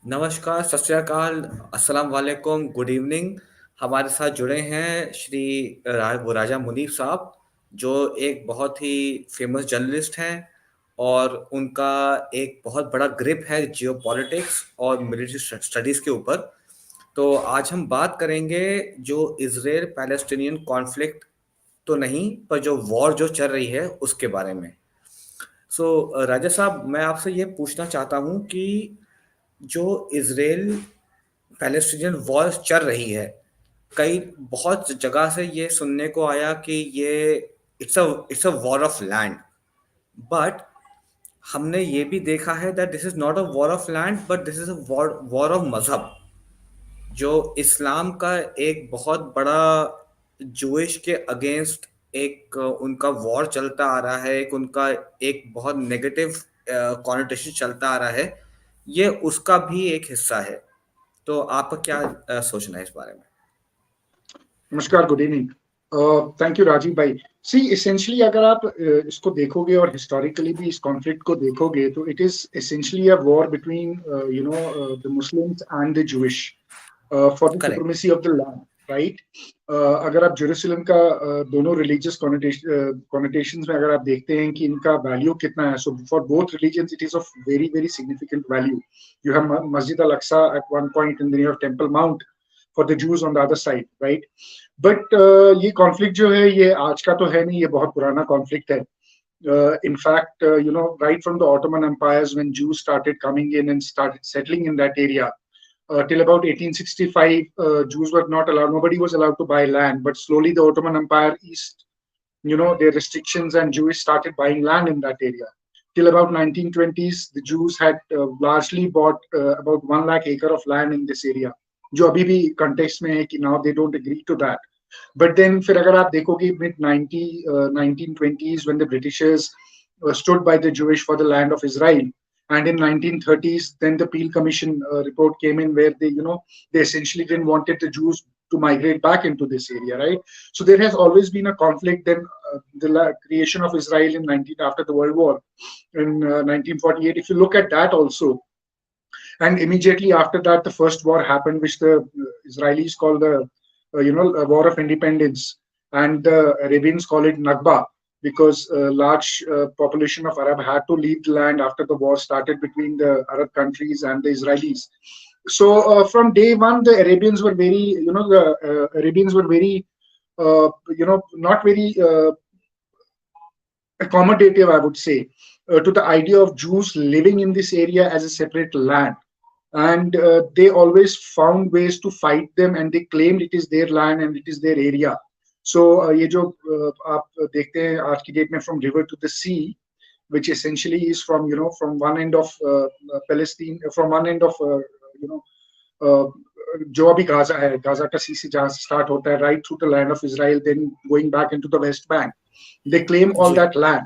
नमस्कार, सत श्री अकाल, अस्सलाम वालेकुम, गुड इवनिंग। हमारे साथ जुड़े हैं श्री राजा मुनीब साहब, जो एक बहुत ही फेमस जर्नलिस्ट हैं और उनका एक बहुत बड़ा ग्रिप है जियोपॉलिटिक्स और मिलिट्री स्टडीज़ के ऊपर। तो आज हम बात करेंगे जो इज़राइल पैलेस्टीनियन कॉन्फ्लिक्ट तो नहीं, पर जो वॉर जो चल रही है उसके बारे में। राजा साहब, मैं आपसे ये पूछना चाहता हूँ कि जो इज़राइल पैलेस्टीनियन वॉर चल रही है, कई बहुत जगह से ये सुनने को आया कि ये it's a war of land. But हमने ये भी देखा है that this is not a war of land, but this is a war of मजहब। जो इस्लाम का एक बहुत बड़ा जूइश के अगेंस्ट एक उनका वॉर चलता आ रहा है, एक उनका एक बहुत नेगेटिव कॉनोटेशन चलता आ रहा है, ये उसका भी एक हिस्सा है। तो आपका क्या सोचना है इस बारे में? नमस्कार, good evening. Thank you Rajiv भाई। सी एसेंशियली अगर आप इसको देखोगे और हिस्टोरिकली भी इस कॉन्फ्लिक्ट को देखोगे तो it is essentially a war between the Muslims and the Jewish for the correct. Supremacy of the land, right. अगर आप जेरूसलम का दोनों रिलीजियस कॉनोटेशंस में अगर आप देखते हैं कि इनका वैल्यू कितना है, so for both religions it is of very very significant value. You have Masjid al Aqsa at one point in the near temple mount for the Jews on the other side, right. But ये conflict जो है ये आज का तो है नहीं, ये बहुत पुराना कॉन्फ्लिक्ट है. In fact, right from the Ottoman empires, when Jews started coming in and started settling in that area, till about 1865, Jews were not allowed. Nobody was allowed to buy land. But slowly, the Ottoman Empire eased, their restrictions, and Jews started buying land in that area. Till about 1920s, the Jews had largely bought about 1 lakh acre of land in this area. जो अभी भी context में है कि now they don't agree to that. But then फिर अगर आप देखोगे mid 1920s when the Britishers stood by the Jewish for the land of Israel, and in 1930s then the Peel Commission report came in where they essentially didn't wanted the Jews to migrate back into this area, right? So there has always been a conflict. Then the creation of Israel in 19 after the World War in 1948. If you look at that also, and immediately after that the first war happened, which the Israelis call the a war of independence, and the Arabians call it Nakba, because a large population of Arab had to leave the land after the war started between the Arab countries and the Israelis. So from day one, the Arabians were very, the Arabians were very, not very accommodative, I would say, to the idea of Jews living in this area as a separate land. And they always found ways to fight them, and they claimed it is their land and it is their area. So ये जो आप देखते हैं आज की date में from river to the sea, which essentially is from from one end of Palestine, from one end of you know जो अभी गाजा है, गाजा का सी से जहाँ से स्टार्ट होता है, right through the land of Israel, then going back into the West Bank. They claim all ji. that land,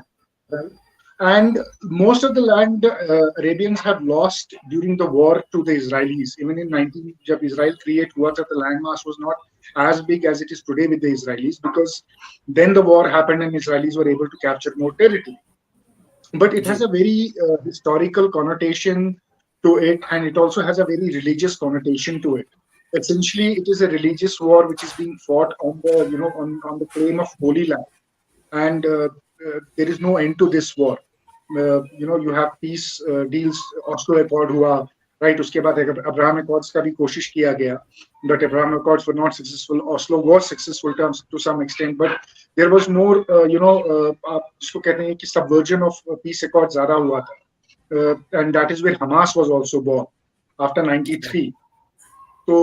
right? And most of the land Arabians have lost during the war to the Israelis. Even in 19, जब Israel create हुआ था, the landmass was not as big as it is today with the Israelis, because then the war happened and Israelis were able to capture more territory. But it ji. has a very historical connotation to it, and it also has a very religious connotation to it. Essentially, it is a religious war which is being fought on the on the claim of Holy Land, and there is no end to this war. You have peace deals, Oslo Accord हुआ, right? उसके बाद Abraham Accords का भी कोशिश किया गया, but Abraham Accords were not successful. Oslo was successful to some extent, but there was more, आप जिसको कहते हैं कि subversion of peace accords ज़्यादा हुआ था, and that is where Hamas was also born after 93. तो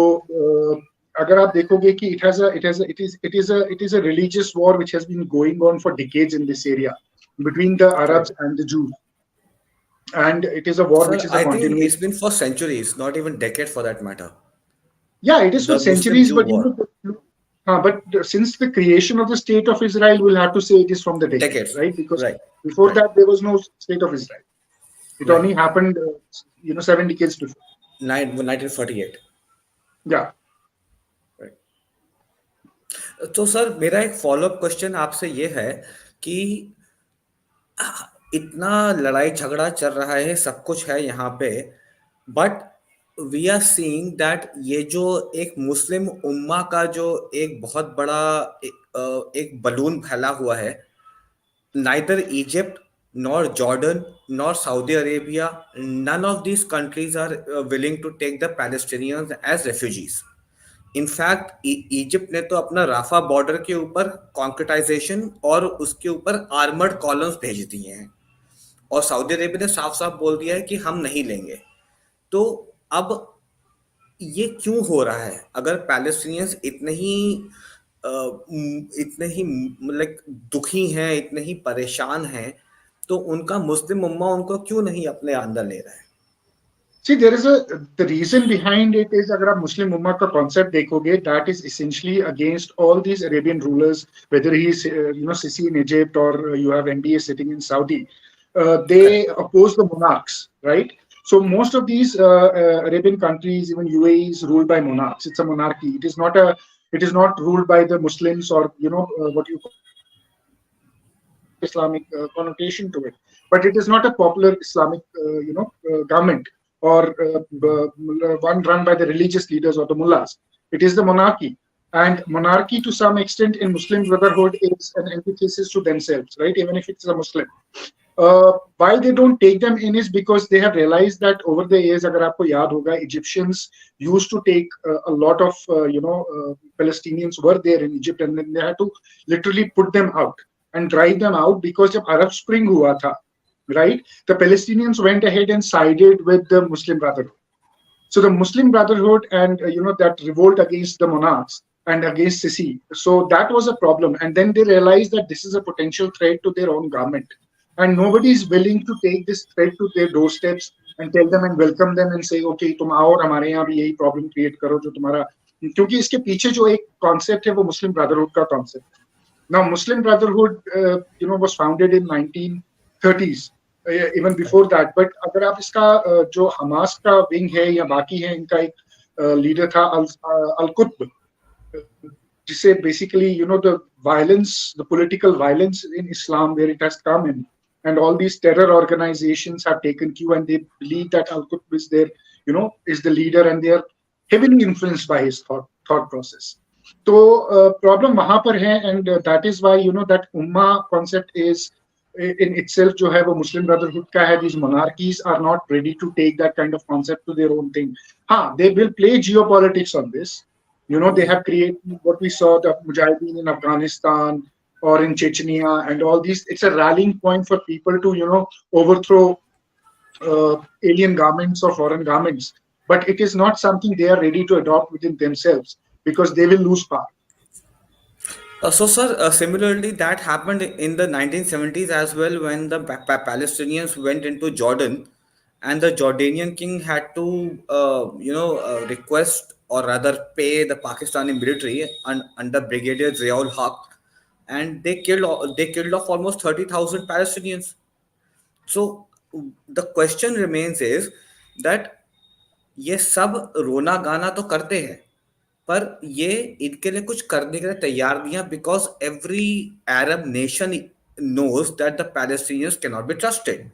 अगर आप देखोगे कि it is a religious war which has been going on for decades in this area between the Arabs correct. and the Jews, and it is a war which sir, is a I think continuation. It's been for centuries, not even decade for that matter. Yeah, it is for the Muslim centuries, Jew but war. since the creation of the state of Israel, we'll have to say it is from the decades, decades. right? Because right. before right. that there was no state of Israel. It only right. happened, 7 decades before. 1948। Yeah. तो sir, मेरा एक follow up question आपसे ये है कि इतना लड़ाई झगड़ा चल रहा है, सब कुछ है यहाँ पे, but we are seeing that ये जो एक मुस्लिम उम्मा का जो एक बहुत बड़ा एक बलून फैला हुआ है, neither Egypt nor Jordan nor Saudi Arabia, none of these countries are willing to take the Palestinians as refugees. In fact Egypt ने तो अपना राफा बॉर्डर के ऊपर कॉन्क्रिटाइजेशन और उसके ऊपर आर्मर्ड कॉलम्स भेज दिए हैं, और सऊदी अरेबिया ने साफ साफ बोल दिया है कि हम नहीं लेंगे। तो अब ये क्यों हो रहा है? अगर पैलेस्टीनियंस इतने ही मतलब दुखी हैं, इतने ही परेशान हैं, तो उनका मुस्लिम उम्मा उनको क्यों नहीं अपने अंदर ले रहा है? See, there is a the reason behind it is अगर आप मुस्लिम उम्मा का concept देखोगे, that is essentially against all these Arabian rulers, whether he is Sisi in Egypt or you have MBA sitting in Saudi. They correct. oppose the monarchs, right? So most of these Arabian countries, even UAE, is ruled by monarchs. It's a monarchy. It is not ruled by the Muslims or what you call Islamic connotation to it. But it is not a popular Islamic, government or one run by the religious leaders or the mullahs. It is the monarchy. And monarchy, to some extent, in Muslim Brotherhood is an antithesis to themselves, right? Even if it's a Muslim. Why they don't take them in is because they have realized that over the years, agar aapko yaad hoga, Egyptians used to take a lot of, Palestinians were there in Egypt, and then they had to literally put them out and drive them out because जब Arab Spring हुआ था, right? The Palestinians went ahead and sided with the Muslim Brotherhood. So the Muslim Brotherhood and that revolt against the monarchs and against Sisi. So that was a problem, and then they realized that this is a potential threat to their own government, and nobody is willing to take this threat to their doorsteps and tell them and welcome them and say, okay, तुम आओ और हमारे यहाँ भी यही problem create करो जो तुम्हारा, क्योंकि इसके पीछे जो एक concept है वो Muslim Brotherhood का concept है. Now, Muslim Brotherhood, was founded in 1930s, even before that. But अगर आप इसका जो हमास का विंग है या बाकी है, इनका एक लीडर था अल कुतब, जिसे basically the violence, the political violence in Islam where it has come in, and all these terror organizations have taken cue, and they believe that Al Qutb is their, is the leader, and they are heavily influenced by his thought process. तो problem वहां पर है, and that is why that Umma concept is in itself जो है वो मुस्लिम brotherhood का है. These monarchies are not ready to take that kind of concept to their own thing. They will play geopolitics on this. They have created what we saw, the Mujahideen in Afghanistan or in Chechnya and all these. It's a rallying point for people to overthrow alien governments or foreign governments. But it is not something they are ready to adopt within themselves because they will lose power. So, sir, similarly, that happened in the 1970s as well when the Palestinians went into Jordan, and the Jordanian king had to, request or rather pay the Pakistani military under Brigadier Ziaul Haq, and they killed off almost 30,000 Palestinians. So, the question remains is that ये सब रोना गाना तो करते हैं, पर ये इनके लिए कुछ करने के लिए तैयार नहीं है, because every Arab nation knows that the Palestinians cannot be trusted.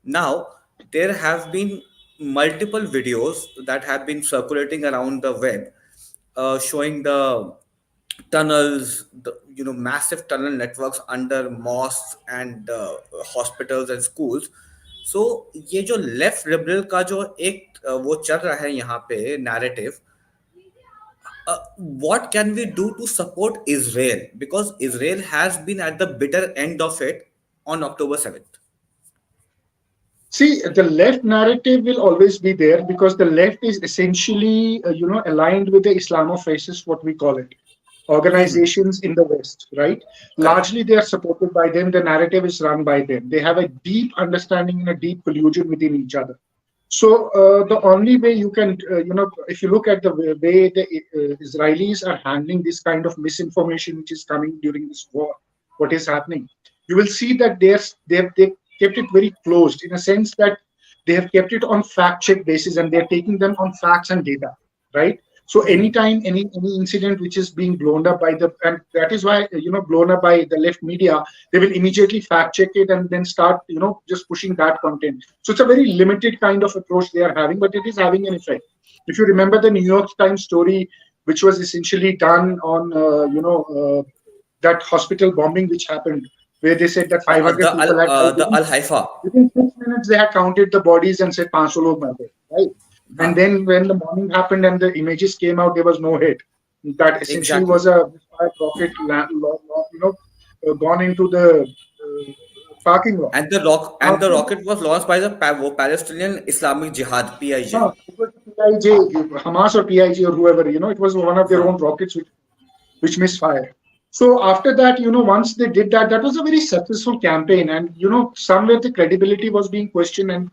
Now, there have been multiple videos that have been circulating around the web, showing the tunnels, massive tunnel networks under mosques and hospitals and schools. So, ये जो left liberal का जो एक वो चल रहा है यहाँ पे narrative, what can we do to support Israel? Because Israel has been at the bitter end of it on October 7th. See, the left narrative will always be there because the left is essentially, aligned with the Islamofascists, what we call it, organizations in the West, right? Correct. Largely, they are supported by them. The narrative is run by them. They have a deep understanding and a deep collusion within each other. So the only way you can, if you look at the way the Israelis are handling this kind of misinformation which is coming during this war, what is happening, you will see that they've kept it very closed in a sense that they have kept it on fact check basis and they're taking them on facts and data, right? So anytime any incident which is being blown up by the, and that is why, blown up by the left media, they will immediately fact check it and then start, just pushing that content. So it's a very limited kind of approach they are having, but it is having an effect. If you remember the New York Times story, which was essentially done on that hospital bombing which happened, where they said that 500 people had died. The Al Haifa. Within 6 minutes, they had counted the bodies and said 500 log mar gaye, right? And हाँ, then when the morning happened and the images came out, there was no hit. That essentially exactly. was a misfired rocket, gone into the parking lot. And the After that, rocket was launched by the Palestinian Islamic Jihad (PIJ). it was PIJ, Hamas or PIJ or whoever, it was one of their हाँ, own rockets which misfired. So after that, once they did that, that was a very successful campaign. And, somewhere the credibility was being questioned, and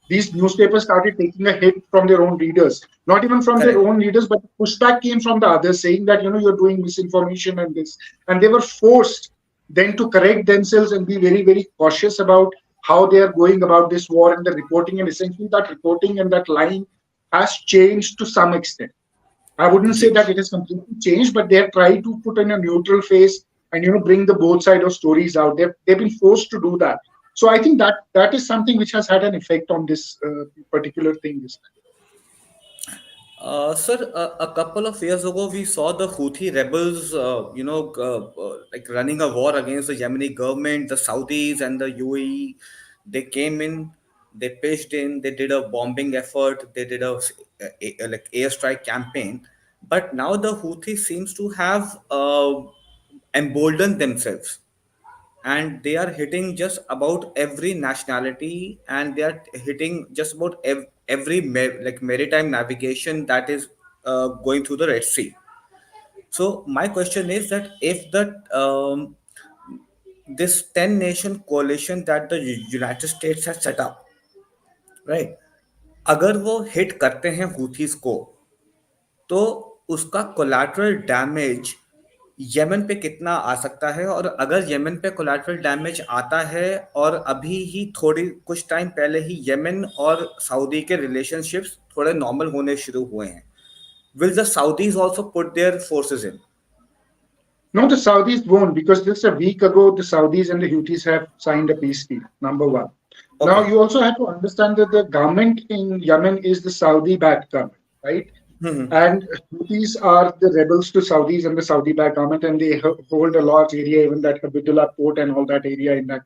these newspapers started taking a hit from their own readers. Not even from their correct. own readers, but pushback came from the others saying that, you're doing misinformation and this. And they were forced then to correct themselves and be very, very cautious about how they are going about this war and the reporting. And essentially, that reporting and that line has changed to some extent. I wouldn't say जी. that it has completely changed, but they have tried to put in a neutral face and bring the both side of stories out. They've been forced to do that. So I think that is something which has had an effect on this particular thing this time. Sir, a couple of years ago, we saw the Houthi rebels, like running a war against the Yemeni government, the Saudis and the UAE. They came in, they pitched in, they did a bombing effort, they did like airstrike campaign. But now the Houthi seems to have emboldened themselves, and they are hitting just about every nationality, and they are hitting just about every like maritime navigation that is going through the Red Sea. So my question is that if the this 10 nation coalition that the United States has set up, right, अगर वो hit करते हैं Houthis को, तो उसका collateral damage Yemen पे कितना आ सकता है? और अगर यमन पे कोलैटरल डैमेज आता है, और अभी ही थोड़ी कुछ टाइम पहले ही यमन और सऊदी के रिलेशनशिप्स थोड़े नॉर्मल होने शुरू हुए हैं, will the Saudis also put their forces in? No, the Saudis won't, because just a week ago, the Saudis and the Houthis have signed a peace deal, number one. Okay. Now, you also have to understand that the government in Yemen is the Saudi-backed government, right? And Houthis are the rebels to Saudis and the Saudi-backed government, and they hold a large area, even that Abdullah port and all that area in that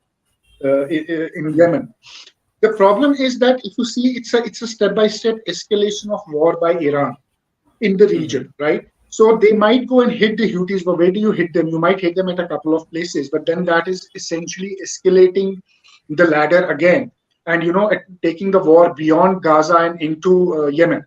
in Yemen. The problem is that if you see, it's a step-by-step escalation of war by Iran in the region, right? So they might go and hit the Houthis, but where do you hit them? You might hit them at a couple of places, but then that is essentially escalating the ladder again, and taking the war beyond Gaza and into Yemen.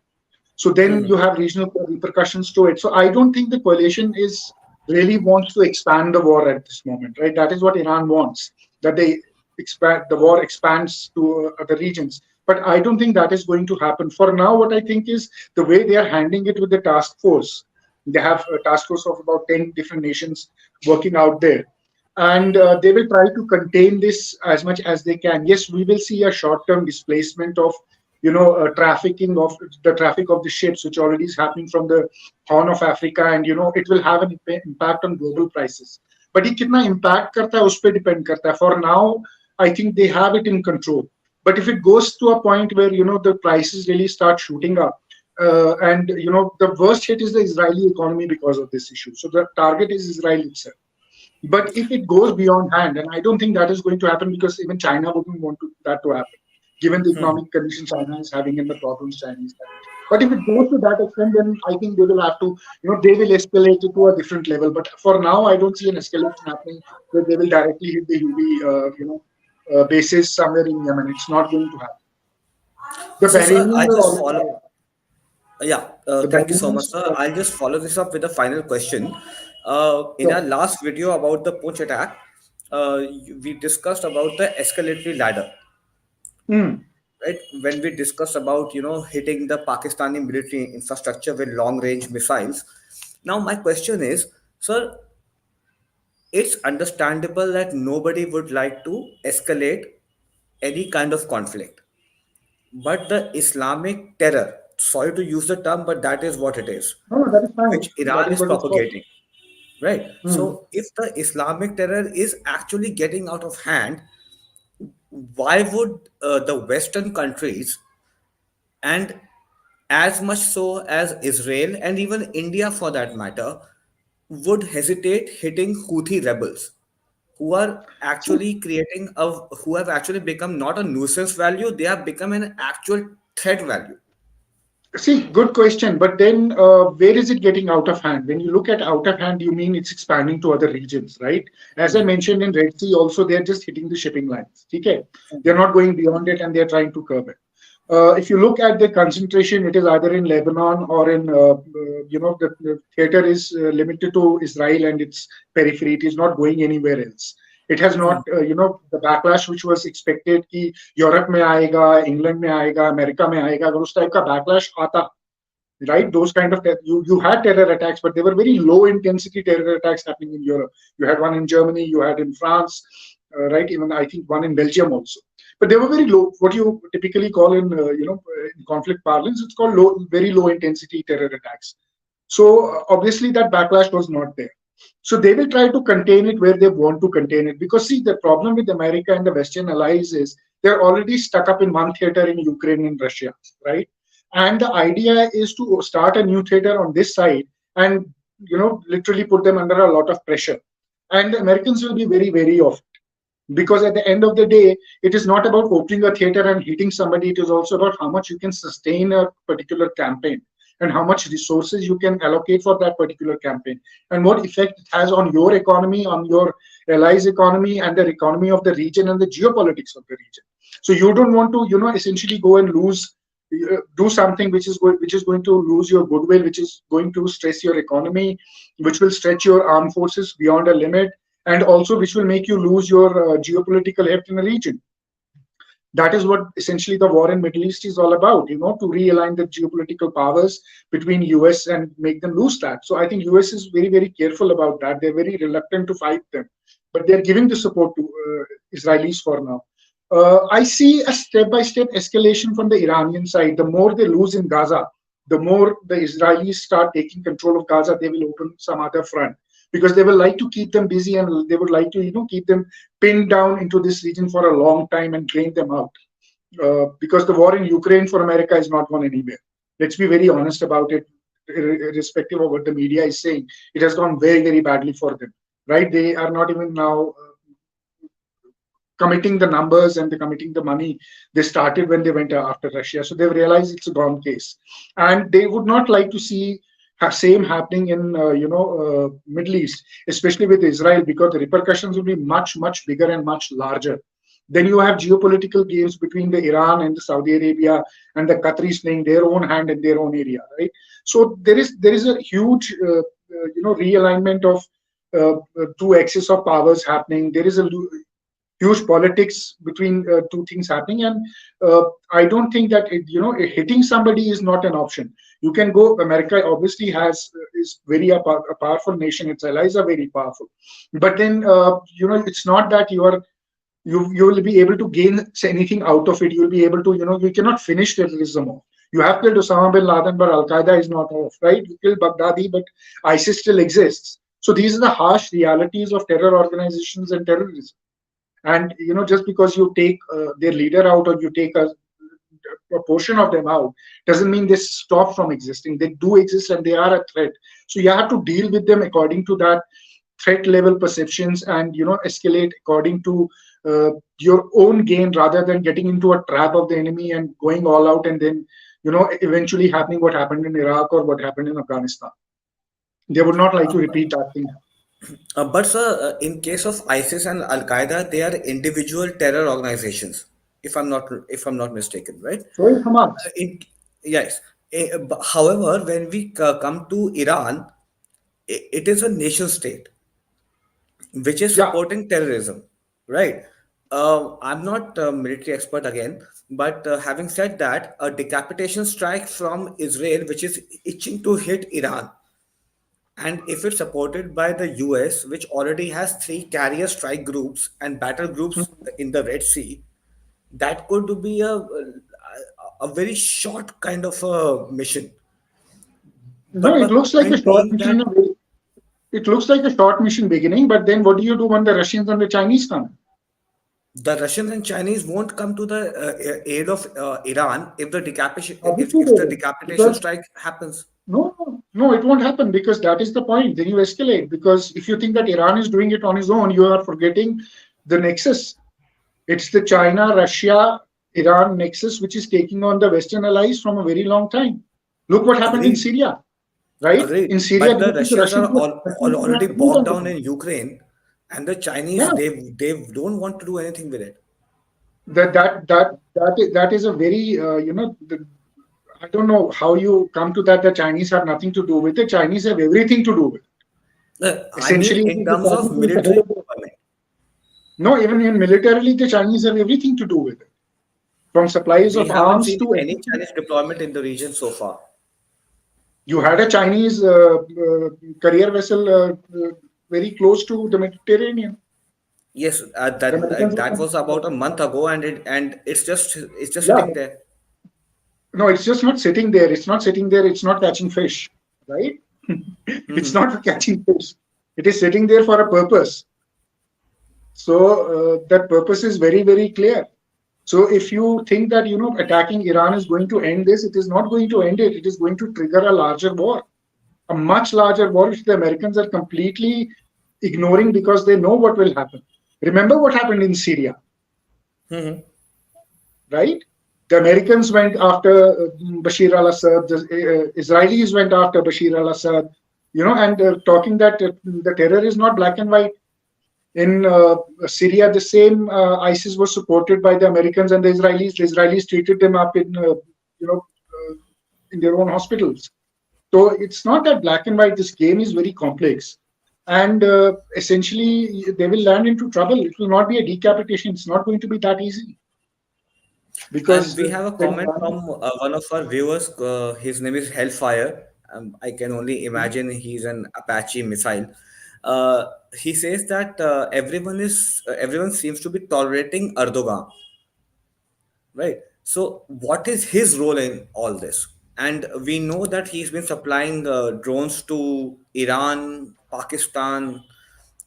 So then you have regional repercussions to it. So I don't think the coalition is really wants to expand the war at this moment, right? That is what Iran wants, that they expand the war expands to other regions. But I don't think that is going to happen. For now, what I think is the way they are handling it with the task force. They have a task force of about 10 different nations working out there. And they will try to contain this as much as they can. Yes, we will see a short-term displacement of trafficking of the traffic of the ships, which already is happening from the Horn of Africa, and it will have an impact on global prices. But it kitna impact karta hai, us pe depend karta hai. For now, I think they have it in control. But if it goes to a point where the prices really start shooting up, and the worst hit is the Israeli economy because of this issue. So the target is Israel itself. But if it goes beyond hand, and I don't think that is going to happen, because even China wouldn't want that to happen, given the economic conditions China is having and the problems China is having. But if it goes to that extent, then I think they will have to, they will escalate it to a different level. But for now, I don't see an escalation happening where they will directly hit the UV, bases somewhere in Yemen. It's not going to happen. The So sir, Bahrainians I are just already follow. there. Yeah, The thank you so much, Bahrainians, sir. I'll just follow this up with a final question. In our sure. last video about the Punch attack, we discussed about the escalatory ladder, Mm. right? When we discussed about hitting the Pakistani military infrastructure with long range missiles. Now my question is, sir, it's understandable that nobody would like to escalate any kind of conflict, but the Islamic terror sorry to use the term, but that is what it is, No, no, that is fine. which That Iran is is what it's called. propagating, right? Hmm. So if the Islamic terror is actually getting out of hand, why would the Western countries, and as much so as Israel and even India for that matter, would hesitate hitting Houthi rebels who are See, actually creating a who have actually become not a nuisance value, they have become an actual threat value. See, good question. But then, where is it getting out of hand? When you look at out of hand, you mean it's expanding to other regions, right? As I mentioned in Red Sea, also they're just hitting the shipping lines. Okay, they're not going beyond it, and they're trying to curb it. If you look at the concentration, it is either in Lebanon or in, the theater is limited to Israel and its periphery. It is not going anywhere else. It has not, the backlash which was expected कि Europe में आएगा, England में आएगा, America में आएगा, अगर उस type का backlash आता, right? Those kind of you had terror attacks, but they were very low intensity terror attacks happening in Europe. You had one in Germany, you had in France, right? Even I think one in Belgium also. But they were very low. What you typically call in in conflict parlance, it's called very low intensity terror attacks. So obviously that backlash was not there. So they will try to contain it where they want to contain it. Because see, the problem with America and the Western allies is they're already stuck up in one theater in Ukraine and Russia, right? And the idea is to start a new theater on this side and literally put them under a lot of pressure. And the Americans will be very wary of it. Because at the end of the day, it is not about opening a theater and hitting somebody. It is also about how much you can sustain a particular campaign and how much resources you can allocate for that particular campaign and what effect it has on your economy, on your allies' economy, and the economy of the region and the geopolitics of the region. So you don't want to, essentially go and lose, do something which is going to lose your goodwill, which is going to stress your economy, which will stretch your armed forces beyond a limit, and also which will make you lose your geopolitical heft in a region. That is what essentially the war in Middle East is all about, to realign the geopolitical powers between US and make them lose that. So I think US is very, very careful about that. They're very reluctant to fight them, but they're giving the support to Israelis for now. I see a step-by-step escalation from the Iranian side. The more they lose in Gaza, the more the Israelis start taking control of Gaza, they will open some other front because they will like to keep them busy and they would like to, keep them pinned down into this region for a long time and drain them out. Because the war in Ukraine for America is not gone anywhere. Let's be very honest about it, irrespective of what the media is saying. It has gone very, very badly for them, right? They are not even now committing the numbers and committing the money they started when they went after Russia. So they've realized it's a gone case, and they would not like to see same happening in Middle East, especially with Israel, because the repercussions will be much much bigger and much larger. Then you have geopolitical games between the Iran and the Saudi Arabia and the Qataris playing their own hand in their own area, right? So there is a huge realignment of two axes of powers happening. There is a huge politics between two things happening, and I don't think that hitting somebody is not an option. You can go. America obviously is very a powerful nation. Its allies are very powerful, but then it's not that you will be able to gain anything out of it. You will be able to, you cannot finish terrorism off. You have killed Osama bin Laden, but Al Qaeda is not off, right? You killed Baghdadi, but ISIS still exists. So these are the harsh realities of terror organizations and terrorism. And just because you take their leader out or you take a portion of them out doesn't mean they stop from existing. They do exist and they are a threat. So you have to deal with them according to that threat level perceptions and escalate according to your own gain rather than getting into a trap of the enemy and going all out and then eventually happening what happened in Iraq or what happened in Afghanistan. They would not like to repeat that thing. But sir, in case of ISIS and Al Qaeda, they are individual terror organizations, if I'm not mistaken, right? So is Hamas. In, yes. However, when we come to Iran, it is a nation state which is Yeah. supporting terrorism, right? I'm not a military expert again, but having said that, a decapitation strike from Israel, which is itching to hit Iran, and if it's supported by the US, which already has three carrier strike groups and battle groups in the Red Sea, that could be a very short kind of a mission. No, But my it looks like a point short being mission. that It looks like a short mission beginning, but then what do you do when the Russians and the Chinese come? the Russians and Chinese won't come to the aid of Iran if the Obviously if they the will, decapitation because strike happens. no, it won't happen because that is the point. Then you escalate because if you think that Iran is doing it on his own, you are forgetting the nexus. It's the China, Russia, Iran nexus which is taking on the Western allies from a very long time. Look what happened in Agreed, Syria, right? In agreed. Syria, But do you the think the Russians are Russians were already happy bogged on the down in ground? Ukraine, and the Chinese Yeah, they don't want to do anything with it. that is a very I don't know how you come to that. The Chinese have nothing to do with it. Chinese have everything to do with it. I mean, Essentially, it in is the terms of Chinese who is the head military of the. deployment. No, even in militarily, the Chinese have everything to do with it, from supplies We of haven't arms seen to any everything. Chinese deployment in the region so far. You had a Chinese carrier vessel very close to the Mediterranean. Yes, The Americans that were. was about a month ago, and it's just Yeah, sitting there. no, it's just not sitting there. It's not sitting there. It's not catching fish, right? It's Hmm. not for catching fish. It is sitting there for a purpose. So that purpose is very, very clear. So if you think that attacking Iran is going to end this, it is not going to end it. It is going to trigger a larger war, a much larger war, which the Americans are completely ignoring because they know what will happen. Remember what happened in Syria, Hmm. right? The Americans went after Bashir al-Assad. The Israelis went after Bashir al-Assad. And talking that the terror is not black and white. In Syria, the same ISIS was supported by the Americans and the Israelis. The Israelis treated them up in their own hospitals. So it's not that black and white. This game is very complex, and essentially they will land into trouble. It will not be a decapitation. It's not going to be that easy And because we have a when comment from one of our viewers. His name is Hellfire. I can only imagine he's an Apache missile. Uh, he says that everyone seems to be tolerating Erdogan, right? So what is his role in all this? And we know that he's been supplying drones to Iran, Pakistan,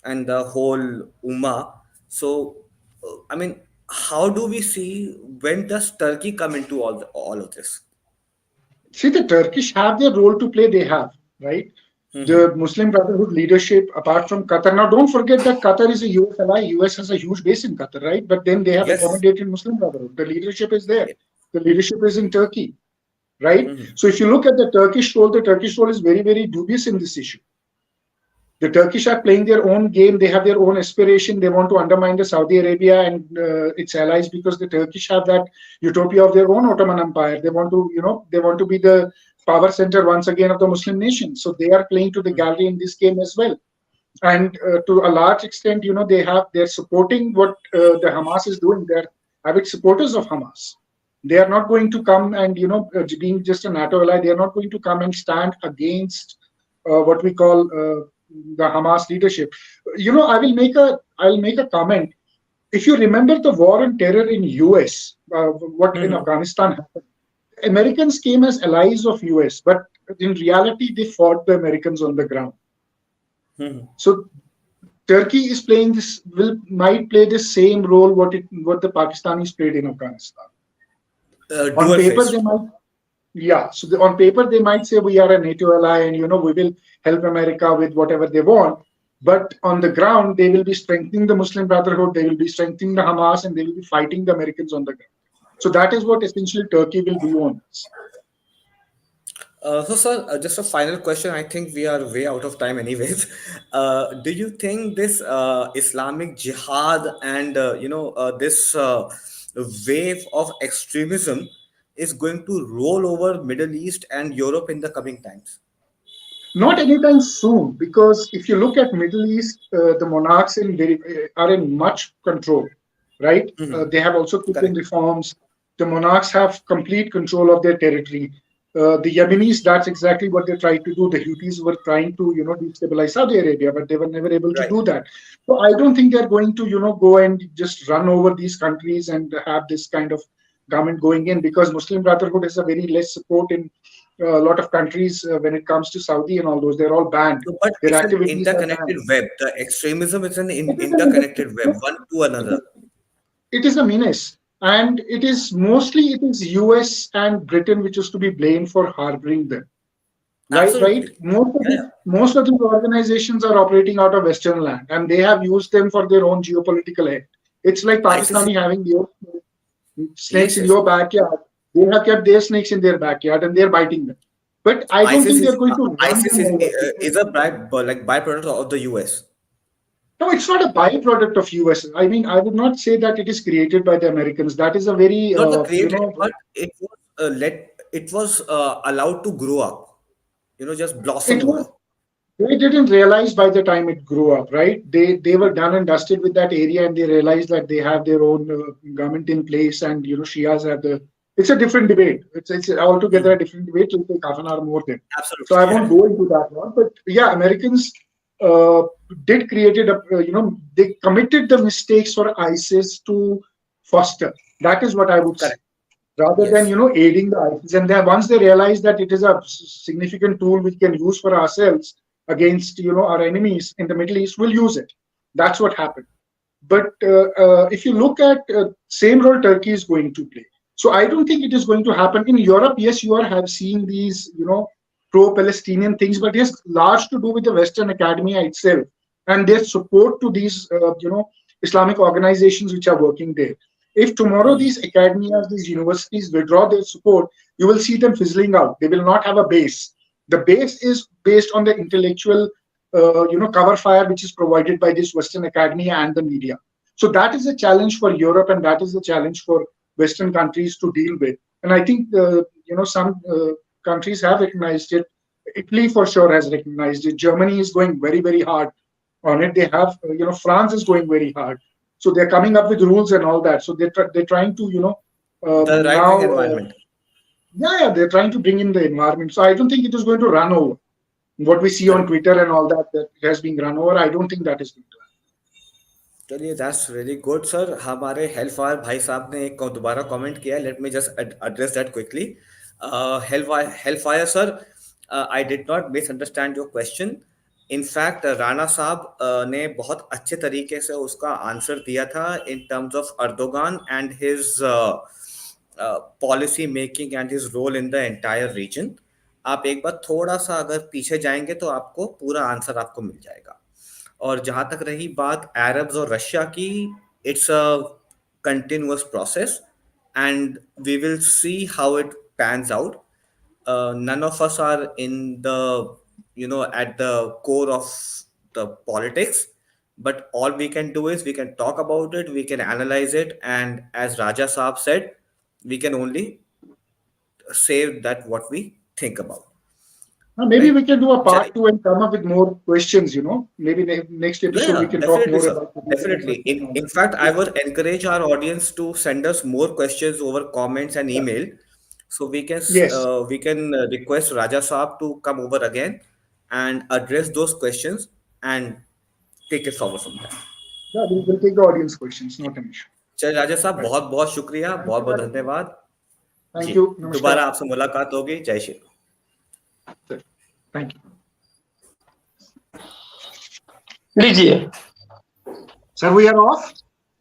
and the whole Ummah. So, I mean, how do we see, when does Turkey come into all of this? see the Turkish have their role to play. They have, right? Hmm. The Muslim Brotherhood leadership, apart from Qatar. Now, don't forget that Qatar is a US ally. US has a huge base in Qatar, right? But then they have Yes. accommodated Muslim Brotherhood. The leadership is there. The leadership is in Turkey, right? Hmm. So if you look at the Turkish role is very, very dubious in this issue. The Turkish are playing their own game. They have their own aspiration. They want to undermine the Saudi Arabia and its allies because the Turkish have that utopia of their own Ottoman Empire. They want to, they want to be the power center once again of the Muslim nation. So they are playing to the gallery in this game as well. And to a large extent, they're supporting what the Hamas is doing. They're avid supporters of Hamas. They are not going to come and being just a NATO ally. They are not going to come and stand against what we call the Hamas leadership. I'll make a comment. If you remember the war on terror in US, what in Hmm. Afghanistan happened, Americans came as allies of US, but in reality they fought the Americans on the ground. Hmm. So Turkey is playing this will might play the same role what the Pakistanis played in Afghanistan. On Dual paper they faced. might yeah. So on paper they might say we are a NATO ally and we will help America with whatever they want. But on the ground they will be strengthening the Muslim Brotherhood, they will be strengthening the Hamas, and they will be fighting the Americans on the ground. So that is what essentially Turkey will do on this. So, sir, just a final question. I think we are way out of time, anyways. Do you think this Islamic Jihad and this wave of extremism is going to roll over Middle East and Europe in the coming times? Not anytime soon, because if you look at Middle East, the monarchs are in much control, right? Hmm. They have also put in Correct. reforms. The monarchs have complete control of their territory. The Yemenis, that's exactly what they tried to do. The Houthis were trying to, destabilize Saudi Arabia, but they were never able to Right. do that. So I don't think they're going to, go and just run over these countries and have this kind of government going in, because Muslim Brotherhood has a very less support in a lot of countries when it comes to Saudi and all those. They're all banned. So, but Their it's an activities are interconnected banned. web. The extremism is an It is interconnected web, a, one to another. it is a menace, and it is mostly it is US and Britain which is to be blamed for harboring them. Right? Absolutely. Yeah, yeah. Most of these organizations are operating out of Western land, and they have used them for their own geopolitical end. It's like ISIS is, Pakistani having your snakes yes, in yes. your backyard. They have kept their snakes in their backyard, and they're biting them. But I don't ISIS think is they're going to run ISIS them over. is a byproduct of the US. No, it's not a byproduct of US. I mean, I would not say that it is created by the Americans. That is a very, Not the created, but it was allowed to grow up. Just blossom it over. was they didn't realize by the time it grew up, right? They were done and dusted with that area, and they realized that they have their own government in place, and Shias have the. It's a different debate. It's altogether a Hmm. different debate. It'll take half an hour more then. So Absolutely. I Yeah. won't go into that one. But yeah, Americans uh, did created a they committed the mistakes for ISIS to foster. That is what I would say, Correct. rather than Yes. aiding the ISIS. And then once they realize that it is a significant tool we can use for ourselves against our enemies in the Middle East, we'll use it. That's what happened. But if you look at same role Turkey is going to play. So I don't think it is going to happen in Europe. Yes, you are have seen these pro-Palestinian things, but it has large to do with the Western academia itself and their support to these Islamic organizations which are working there. If tomorrow Hmm. these academias, these universities withdraw their support, you will see them fizzling out. They will not have a base. The base is based on the intellectual, cover fire which is provided by this Western academia and the media. So that is a challenge for Europe, and that is a challenge for Western countries to deal with. And I think some countries have recognized it. Italy for sure has recognized it. Germany is going very very hard on it. They have France is going very hard. So they're coming up with rules and all that. So they're trying to The right wing now environment. yeah, they're trying to bring in the environment. So I don't think it is going to run over. What we see on Correct. Twitter and all that it has been run over. I don't think that is going to चलिए that's really good sir. हमारे Hellfire भाई साहब ने एक दोबारा comment किया. Let me just address that quickly. Hellfire sir, I did not misunderstand your question. In fact Rana साहब ने बहुत अच्छे तरीके से उसका आंसर दिया था in terms of Erdogan and his policy making and his role in the entire region. आप एक बार थोड़ा सा अगर पीछे जाएंगे तो आपको पूरा आंसर आपको मिल जाएगा. और जहां तक रही बात अरब्स और रशिया की, it's a continuous process and we will see how it pans out. None of us are in the at the core of the politics, but all we can do is we can talk about it, we can analyze it, and as Raja Saab said, we can only say that what we think about, maybe we right? can do a Chali. part two and come up with more questions. Maybe next Yeah, episode we yeah, can talk definitely, more sir. about the Definitely. In fact, I would encourage our audience to send us more questions over comments and yeah. email, so Yes. we can request Raja Saab to come over again and address those questions and take it forward from there. Yeah, we'll take the audience questions. Not an issue. चलिए राजा साहब, Right. बहुत बहुत शुक्रिया, Thank बहुत you बहुत very much. धन्यवाद. Thank ji, you. Namaskar. दोबारा आपसे मुलाकात होगी. जय श्री राम. Thank you. लीजिए. Sir, we are off.